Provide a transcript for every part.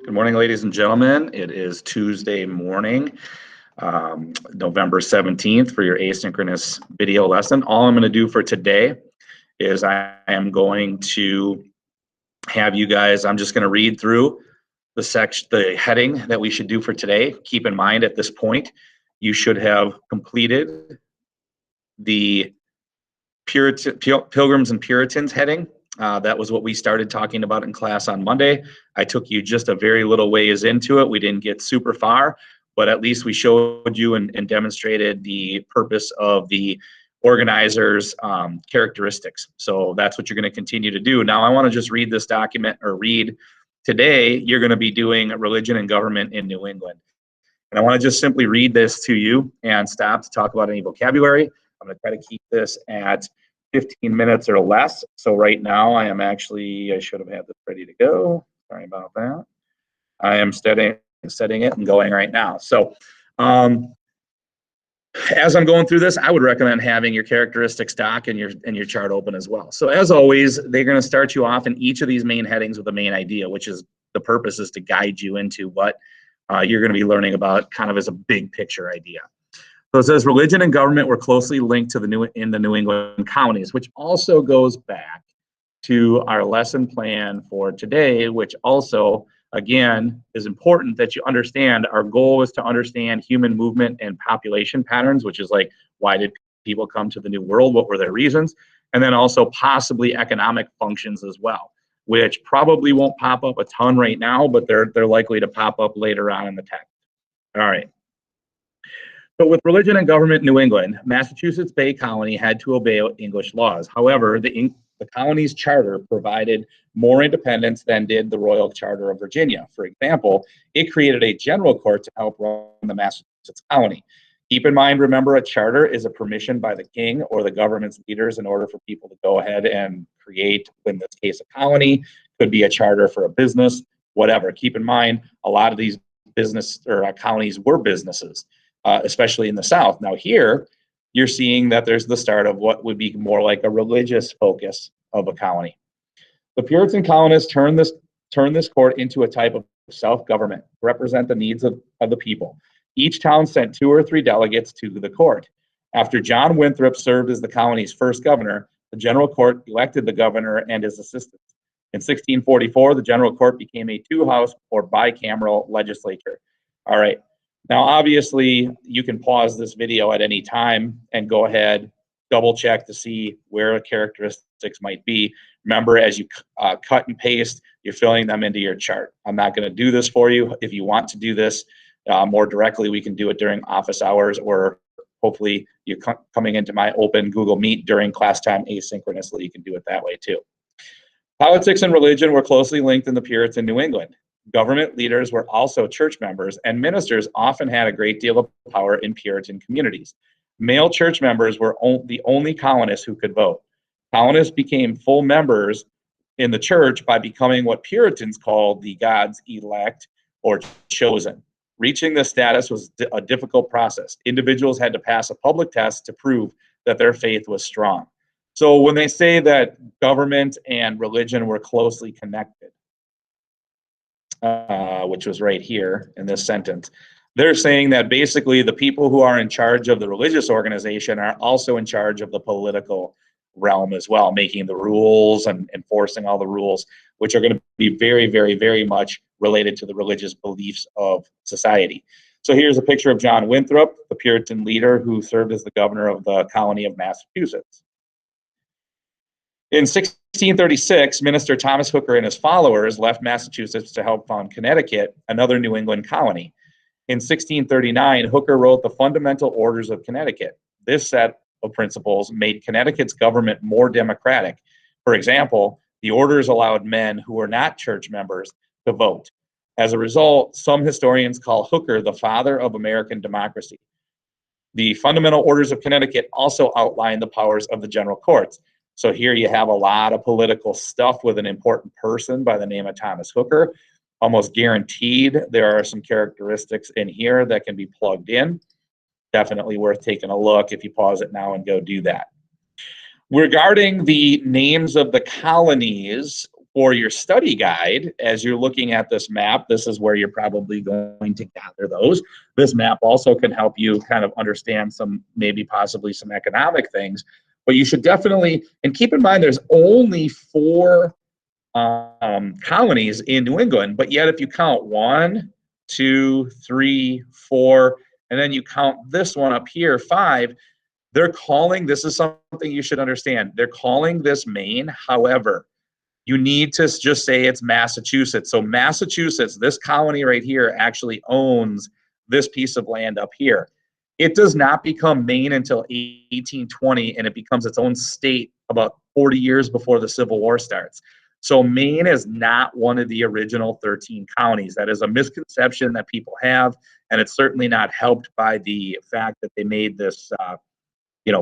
Good morning, ladies and gentlemen. It is Tuesday morning, November 17th for your asynchronous video lesson. All I'm going to do for today is I am going to have you guys, I'm just going to read through the heading that we should do for today. Keep in mind at this point, you should have completed the Pilgrims and Puritans heading. That was what we started talking about in class on Monday. I took you just a very little ways into it. We didn't get super far, but at least we showed you and demonstrated the purpose of the organizer's characteristics. So that's what you're going to continue to do. Now I want to just read this document, or read today. You're going to be doing religion and government in New England. And I want to just simply read this to you and stop to talk about any vocabulary. I'm going to try to keep this at 15 minutes or less. So right now I should have had this ready to go. Sorry about that. I am setting it and going right now. So as I'm going through this, I would recommend having your characteristics doc and your chart open as well. So as always, they're going to start you off in each of these main headings with the main idea, which is the purpose is to guide you into what you're going to be learning about kind of as a big picture idea. So it says religion and government were closely linked to the New England colonies, which also goes back to our lesson plan for today, which also, again, is important that you understand. Our goal is to understand human movement and population patterns, which is like, why did people come to the New World? What were their reasons? And then also possibly economic functions as well, which probably won't pop up a ton right now, but they're likely to pop up later on in the text. All right. So with religion and government in New England, Massachusetts Bay Colony had to obey English laws. However, the colony's charter provided more independence than did the Royal Charter of Virginia. For example, it created a general court to help run the Massachusetts colony. Keep in mind, remember, a charter is a permission by the king or the government's leaders in order for people to go ahead and create, in this case, a colony. Could be a charter for a business, whatever. Keep in mind, a lot of these colonies were businesses. Especially in the South. Now here, you're seeing that there's the start of what would be more like a religious focus of a colony. The Puritan colonists turned this court into a type of self-government to represent the needs of the people. Each town sent 2 or 3 delegates to the court. After John Winthrop served as the colony's first governor, the general court elected the governor and his assistants. In 1644, the general court became a 2-house or bicameral legislature. All right. Now, obviously, you can pause this video at any time and go ahead, double check to see where characteristics might be. Remember, as you cut and paste, you're filling them into your chart. I'm not going to do this for you. If you want to do this more directly, we can do it during office hours, or hopefully you're coming into my open Google Meet during class time asynchronously. You can do it that way too. Politics and religion were closely linked in the Puritan New England. Government leaders were also church members, and ministers often had a great deal of power in Puritan communities. Male church members were the only colonists who could vote. Colonists became full members in the church by becoming what Puritans called the God's elect or chosen. Reaching this status was a difficult process. Individuals had to pass a public test to prove that their faith was strong. So when they say that government and religion were closely connected, which was right here in this sentence, they're saying that basically the people who are in charge of the religious organization are also in charge of the political realm as well, making the rules and enforcing all the rules, which are going to be very, very, very much related to the religious beliefs of society. So here's a picture of John Winthrop, the Puritan leader who served as the governor of the colony of Massachusetts. In 1636, Minister Thomas Hooker and his followers left Massachusetts to help found Connecticut, another New England colony. In 1639, Hooker wrote the Fundamental Orders of Connecticut. This set of principles made Connecticut's government more democratic. For example, the orders allowed men who were not church members to vote. As a result, some historians call Hooker the father of American democracy. The Fundamental Orders of Connecticut also outline the powers of the general courts. So here you have a lot of political stuff with an important person by the name of Thomas Hooker. Almost guaranteed there are some characteristics in here that can be plugged in. Definitely worth taking a look if you pause it now and go do that. Regarding the names of the colonies, for your study guide, as you're looking at this map, this is where you're probably going to gather those. This map also can help you kind of understand some, maybe possibly some economic things, but you should definitely, and keep in mind, there's only 4 colonies in New England, but yet if you count 1, 2, 3, 4, and then you count this one up here, 5, they're calling, this is something you should understand, they're calling this Maine. However, you need to just say it's Massachusetts. So Massachusetts, this colony right here, actually owns this piece of land up here. It does not become Maine until 1820, and it becomes its own state about 40 years before the Civil War starts. So Maine is not one of the original 13 counties. That is a misconception that people have, and it's certainly not helped by the fact that they made this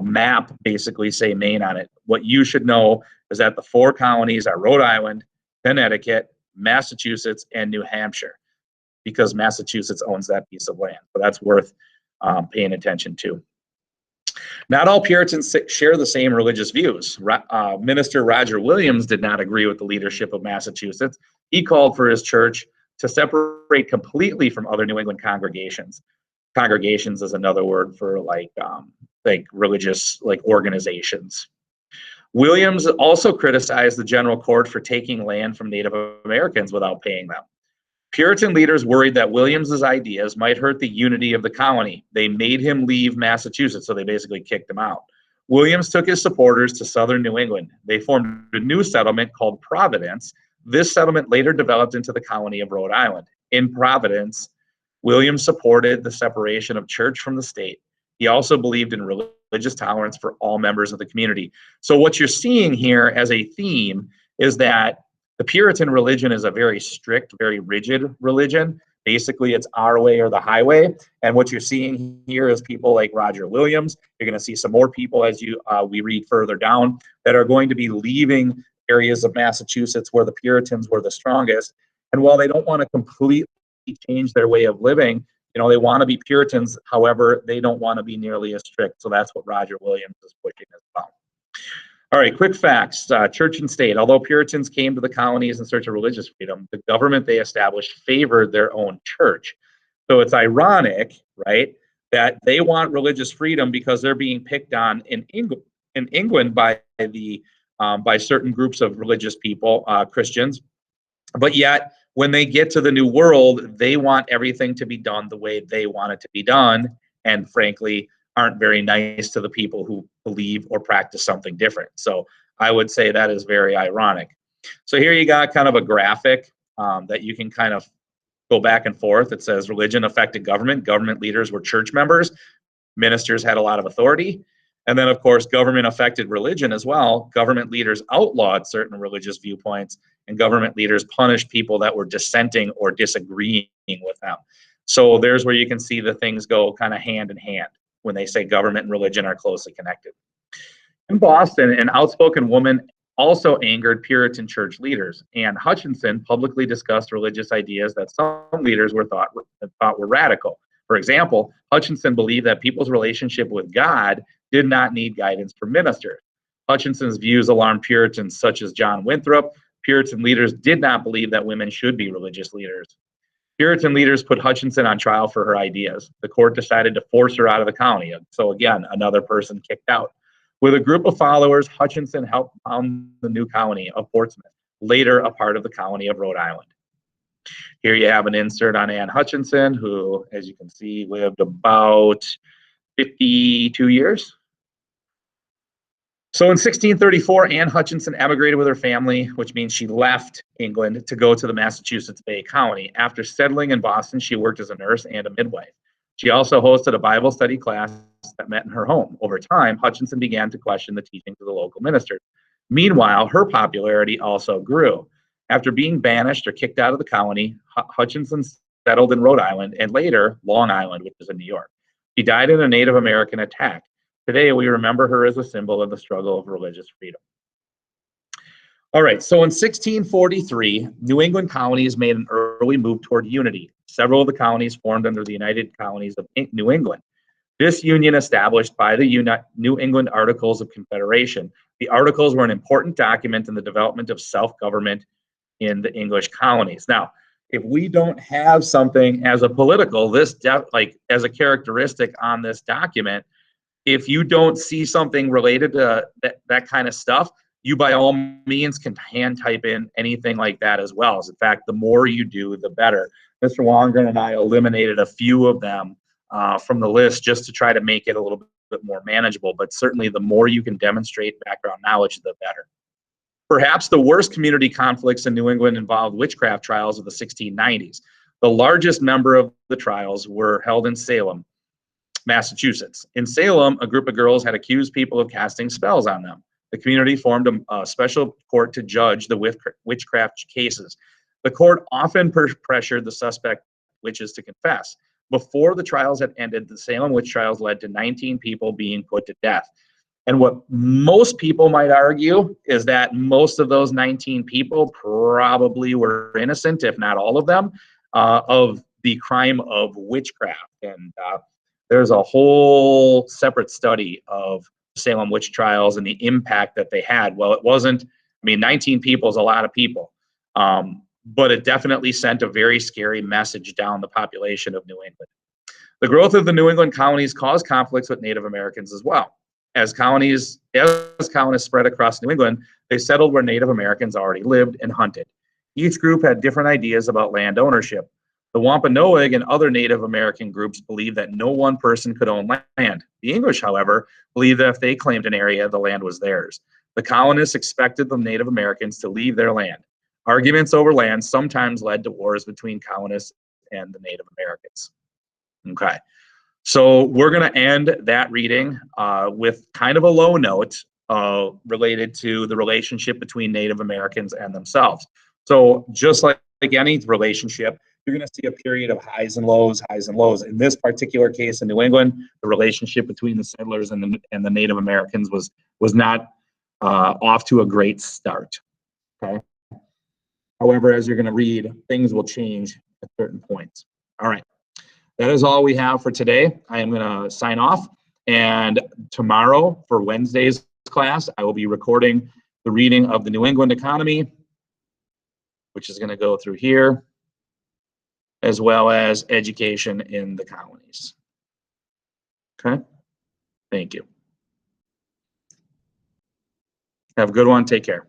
map basically say Maine on it. What you should know is that the 4 colonies are Rhode Island, Connecticut, Massachusetts, and New Hampshire, because Massachusetts owns that piece of land. So that's worth paying attention to. Not all Puritans share the same religious views. Minister Roger Williams did not agree with the leadership of Massachusetts. He called for his church to separate completely from other New England congregations. Congregations is another word for like religious organizations. Williams also criticized the general court for taking land from Native Americans without paying them. Puritan leaders worried that Williams's ideas might hurt the unity of the colony. They made him leave Massachusetts, so they basically kicked him out. Williams took his supporters to southern New England. They formed a new settlement called Providence. This settlement later developed into the colony of Rhode Island. In Providence, Williams supported the separation of church from the state. He also believed in religious tolerance for all members of the community. So what you're seeing here as a theme is that the Puritan religion is a very strict, very rigid religion. Basically, it's our way or the highway. And what you're seeing here is people like Roger Williams. You're going to see some more people as we read further down that are going to be leaving areas of Massachusetts where the Puritans were the strongest. And while they don't want to completely change their way of living, they want to be Puritans. However, they don't want to be nearly as strict. So that's what Roger Williams is pushing as well. All right, quick facts. Church and state. Although Puritans came to the colonies in search of religious freedom, the government they established favored their own church. So it's ironic, right, that they want religious freedom because they're being picked on in England by certain groups of religious people, Christians, but yet when they get to the New World, they want everything to be done the way they want it to be done, and frankly, aren't very nice to the people who believe or practice something different. So I would say that is very ironic. So here you got kind of a graphic that you can kind of go back and forth. It says religion affected government. Government leaders were church members. Ministers had a lot of authority. And then, of course, government affected religion as well. Government leaders outlawed certain religious viewpoints, and government leaders punished people that were dissenting or disagreeing with them. So there's where you can see the things go kind of hand in hand when they say government and religion are closely connected. In Boston, an outspoken woman also angered Puritan church leaders. Anne Hutchinson publicly discussed religious ideas that some leaders thought were radical. For example, Hutchinson believed that people's relationship with God did not need guidance from ministers. Hutchinson's views alarmed Puritans such as John Winthrop. Puritan leaders did not believe that women should be religious leaders. Puritan leaders put Hutchinson on trial for her ideas. The court decided to force her out of the county. So again, another person kicked out. With a group of followers, Hutchinson helped found the new colony of Portsmouth, later a part of the colony of Rhode Island. Here you have an insert on Anne Hutchinson, who, as you can see, lived about 52 years. So in 1634, Anne Hutchinson emigrated with her family, which means she left England to go to the Massachusetts Bay Colony. After settling in Boston, she worked as a nurse and a midwife. She also hosted a Bible study class that met in her home. Over time, Hutchinson began to question the teachings of the local ministers. Meanwhile, her popularity also grew. After being banished or kicked out of the colony, Hutchinson settled in Rhode Island and later Long Island, which is in New York. She died in a Native American attack. Today, we remember her as a symbol of the struggle of religious freedom. All right, so in 1643, New England colonies made an early move toward unity. Several of the colonies formed under the United Colonies of New England. This union established by the New England Articles of Confederation. The Articles were an important document in the development of self-government in the English colonies. Now, if we don't have something as a political, like as a characteristic on this document, if you don't see something related to that kind of stuff, you by all means can hand type in anything like that as well. In fact, the more you do, the better. Mr. Wongren and I eliminated a few of them from the list just to try to make it a little bit more manageable, but certainly the more you can demonstrate background knowledge, the better. Perhaps the worst community conflicts in New England involved witchcraft trials of the 1690s. The largest number of the trials were held in Salem, Massachusetts. In Salem, a group of girls had accused people of casting spells on them. The community formed a special court to judge the witchcraft cases. The court often pressured the suspect witches to confess. Before the trials had ended, the Salem witch trials led to 19 people being put to death. And what most people might argue is that most of those 19 people probably were innocent, if not all of them, of the crime of witchcraft. And there's a whole separate study of Salem witch trials and the impact that they had. Well, it wasn't, 19 people is a lot of people, but it definitely sent a very scary message down the population of New England. The growth of the New England colonies caused conflicts with Native Americans as well. As colonists spread across New England, they settled where Native Americans already lived and hunted. Each group had different ideas about land ownership. The Wampanoag and other Native American groups believed that no one person could own land. The English, however, believed that if they claimed an area, the land was theirs. The colonists expected the Native Americans to leave their land. Arguments over land sometimes led to wars between colonists and the Native Americans. Okay. So we're going to end that reading with kind of a low note related to the relationship between Native Americans and themselves. So just like any relationship, you're going to see a period of highs and lows, highs and lows. In this particular case in New England, the relationship between the settlers and the Native Americans was not off to a great start. Okay. However, as you're going to read, things will change at certain points. All right. That is all we have for today. I am going to sign off, and tomorrow for Wednesday's class, I will be recording the reading of the New England economy, which is going to go through here, as well as education in the colonies. Okay, thank you. Have a good one. Take care.